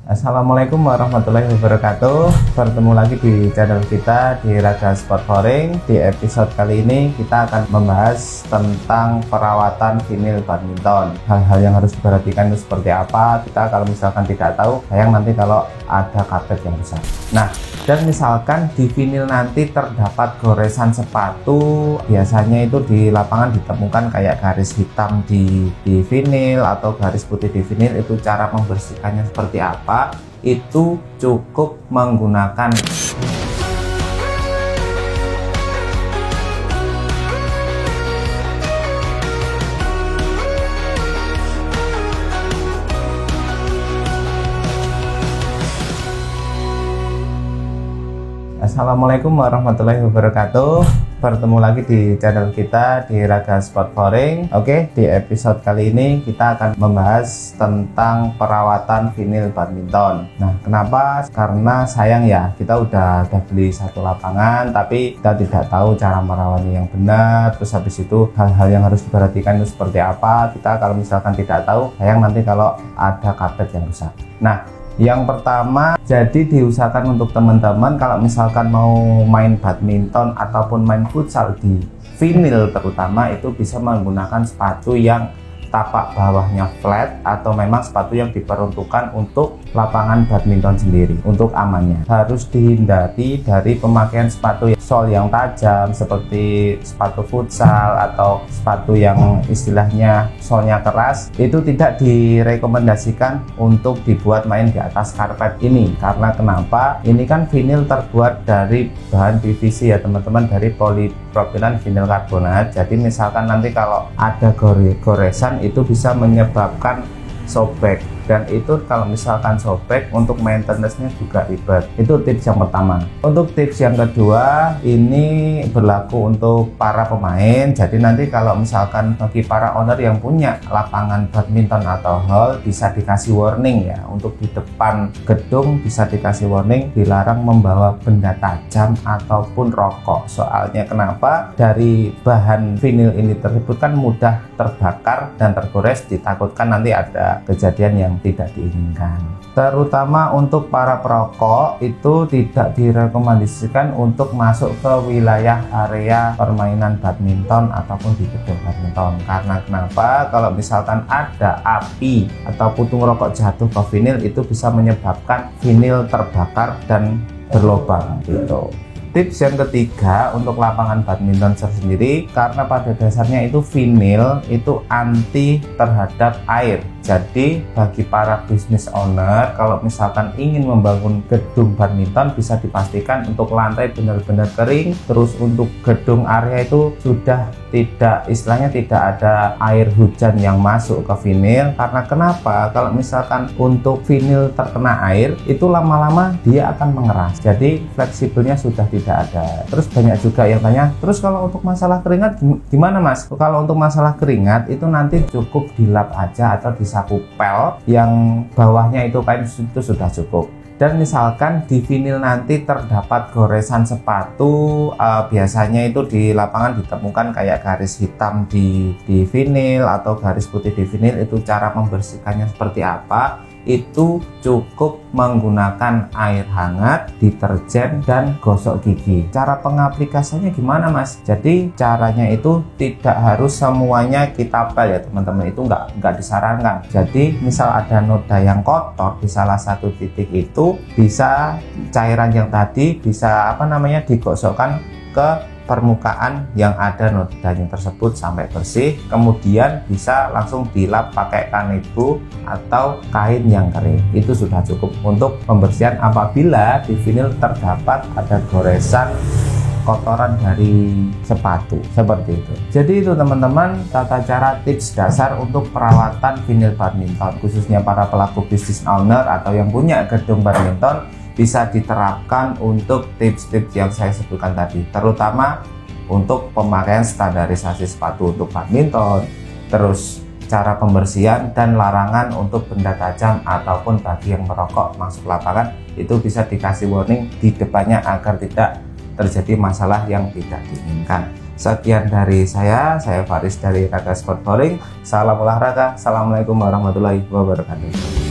Assalamualaikum warahmatullahi wabarakatuh. Bertemu lagi di channel kita di Raga Sport Flooring. Di episode kali ini kita akan membahas tentang perawatan vinil badminton. Hal-hal yang harus diperhatikan itu seperti apa. Kita kalau misalkan tidak tahu, sayang nanti kalau ada karpet yang besar. Nah, dan misalkan di vinil nanti terdapat goresan sepatu, biasanya itu di lapangan ditemukan kayak garis hitam di vinil atau garis putih di vinil. Itu cara membersihkannya seperti apa? Itu cukup menggunakan Assalamualaikum warahmatullahi wabarakatuh. Bertemu lagi di channel kita di Raga Sport Flooring. Oke, di episode kali ini kita akan membahas tentang perawatan vinil badminton. Nah, kenapa? Karena sayang ya, kita udah beli satu lapangan tapi kita tidak tahu cara merawatnya yang benar. Terus habis itu hal-hal yang harus diperhatikan itu seperti apa. Kita kalau misalkan tidak tahu, sayang nanti kalau ada karpet yang rusak. Nah, yang pertama, jadi diusahakan untuk teman-teman kalau misalkan mau main badminton ataupun main futsal di vinil terutama, itu bisa menggunakan sepatu yang tapak bawahnya flat atau memang sepatu yang diperuntukkan untuk lapangan badminton sendiri. Untuk amannya harus dihindari dari pemakaian sepatu sol yang tajam seperti sepatu futsal atau sepatu yang istilahnya solnya keras. Itu tidak direkomendasikan untuk dibuat main di atas karpet ini. Karena kenapa? Ini kan vinil terbuat dari bahan PVC ya teman-teman, dari polipropilen vinil karbonat. Jadi misalkan nanti kalau ada goresan itu bisa menyebabkan sobek, dan itu kalau misalkan sobek untuk maintenance-nya juga ribet. Itu tips yang pertama. Untuk tips yang kedua, ini berlaku untuk para pemain. Jadi nanti kalau misalkan bagi para owner yang punya lapangan badminton atau hall, bisa dikasih warning ya. Untuk di depan gedung bisa dikasih warning dilarang membawa benda tajam ataupun rokok. Soalnya kenapa? Dari bahan vinil ini tersebut kan mudah terbakar dan tergores, ditakutkan nanti ada kejadian yang tidak diinginkan. Terutama untuk para perokok, itu tidak direkomendasikan untuk masuk ke wilayah area permainan badminton ataupun di gedung badminton. Karena kenapa? Kalau misalkan ada api atau putung rokok jatuh ke vinil, itu bisa menyebabkan vinil terbakar dan berlubang gitu. Tips yang ketiga untuk lapangan badminton sendiri, karena pada dasarnya itu vinil itu anti terhadap air. Jadi bagi para business owner, kalau misalkan ingin membangun gedung badminton, bisa dipastikan untuk lantai benar-benar kering. Terus untuk gedung area itu sudah tidak, istilahnya tidak ada air hujan yang masuk ke vinil. Karena kenapa? Kalau misalkan untuk vinil terkena air, itu lama-lama dia akan mengeras. Jadi fleksibelnya sudah tidak ada. Terus banyak juga yang tanya, terus kalau untuk masalah keringat gimana mas? Kalau untuk masalah keringat itu nanti cukup dilap aja atau disapu pel yang bawahnya itu kain, itu sudah cukup. Dan misalkan di vinil nanti terdapat goresan sepatu, biasanya itu di lapangan ditemukan kayak garis hitam di vinil atau garis putih di vinil. Itu cara membersihkannya seperti apa? Itu cukup menggunakan air hangat, deterjen, dan gosok gigi. Cara pengaplikasinya gimana mas? Jadi caranya itu tidak harus semuanya kita pel ya teman-teman, itu nggak disarankan. Jadi misal ada noda yang kotor di salah satu titik, itu bisa cairan yang tadi bisa digosokkan ke permukaan yang ada nodanya tersebut sampai bersih, kemudian bisa langsung dilap pakai kanebo atau kain yang kering. Itu sudah cukup untuk pembersihan apabila di vinil terdapat ada goresan kotoran dari sepatu seperti itu. Jadi itu teman-teman tata cara tips dasar untuk perawatan vinil badminton, khususnya para pelaku bisnis owner atau yang punya gedung badminton. Bisa diterapkan untuk tips-tips yang saya sebutkan tadi, terutama untuk pemakaian standarisasi sepatu untuk badminton, terus cara pembersihan dan larangan untuk benda tajam ataupun bagi yang merokok masuk lapangan, itu bisa dikasih warning di depannya agar tidak terjadi masalah yang tidak diinginkan. Sekian dari saya Faris dari Raga Sport Flooring. Salam olahraga. Assalamualaikum warahmatullahi wabarakatuh.